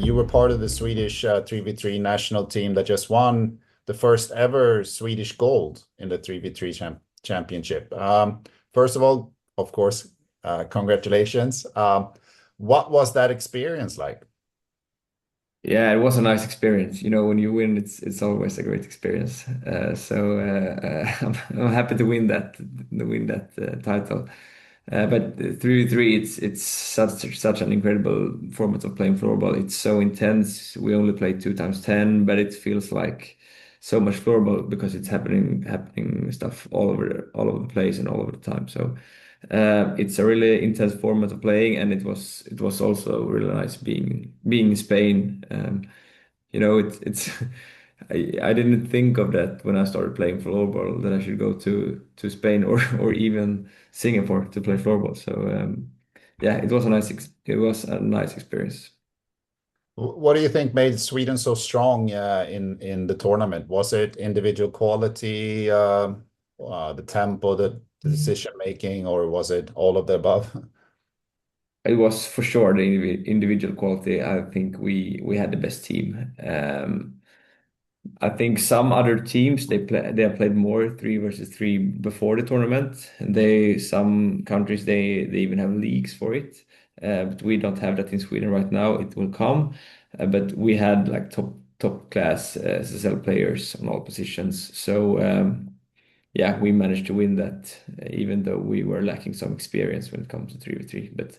you were part of the Swedish 3v3 national team that just won the first ever Swedish gold in the 3v3 championship. First of all, of course, congratulations. What was that experience like? Yeah, it was a nice experience. You know, when you win, it's always a great experience. I'm happy to win that title. But 3v3, it's such an incredible format of playing floorball. It's so intense. We only play 2 times 10, but it feels like so much floorball because it's happening stuff all over the place and all over the time. So it's a really intense format of playing, and it was also really nice being in Spain. You know, it's I didn't think of that when I started playing floorball that I should go to Spain or even Singapore to play floorball. So yeah, it was a nice experience. What do you think made Sweden so strong in the tournament? Was it individual quality, the tempo, the decision making, or was it all of the above? It was for sure the individual quality. I think we had the best team. I think some other teams they have played more 3 versus 3 before the tournament. Some countries they even have leagues for it. But we don't have that in Sweden right now. It will come. But we had like top class SSL players on all positions. So yeah, we managed to win that, even though we were lacking some experience when it comes to 3v3. But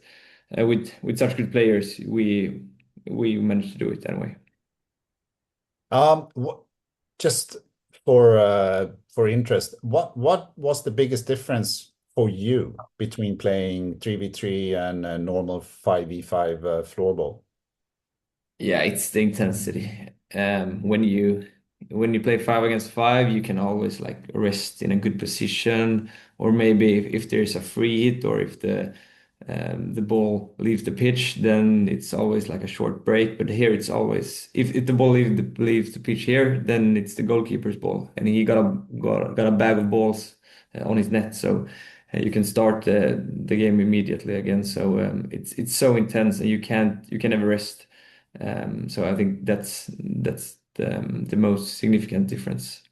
with such good players, we managed to do it anyway. What, just for interest, what was the biggest difference for you between playing 3v3 and a normal 5v5 floorball? Yeah, it's the intensity. When you play 5 against 5, you can always like rest in a good position, or maybe if there's a free hit or if the ball leaves the pitch, then it's always like a short break. But here it's always if the ball leaves the pitch here, then it's the goalkeeper's ball, and he got a bag of balls on his net, so you can start the game immediately again. So it's so intense, and you can never rest. So I think that's the most significant difference.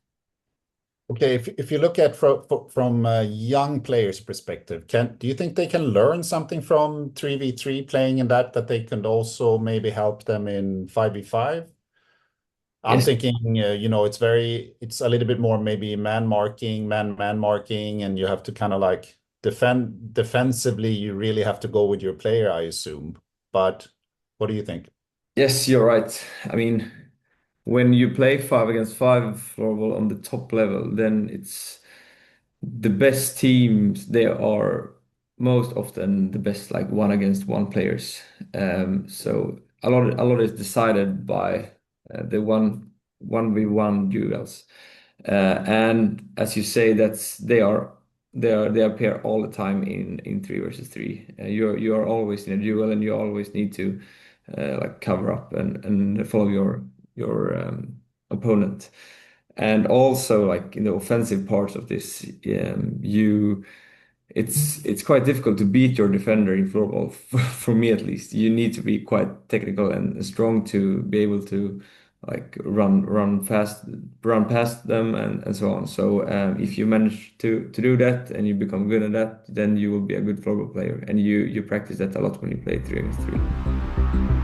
Okay, if you look at from a young player's perspective, do you think they can learn something from 3v3 playing in that they can also maybe help them in 5v5? I'm Yes, thinking, it's a little bit more maybe man marking, and you have to kind of like defensively, you really have to go with your player, I assume. But what do you think? yes, you're right. I mean, when you play 5 against 5 floorball on the top level, then it's the best teams. They are most often the best like 1 against 1 players. So a lot is decided by the 1v1 duels. And as you say, they appear all the time in 3 versus 3. You are always in a duel, and you always need to like cover up and follow your opponent. And also, like in the offensive parts of this, it's quite difficult to beat your defender in floorball. For me, at least, you need to be quite technical and strong to be able to like run past them and so on. So if you manage to do that and you become good at that, then you will be a good floorball player, and you practice that a lot when you play 3 against 3.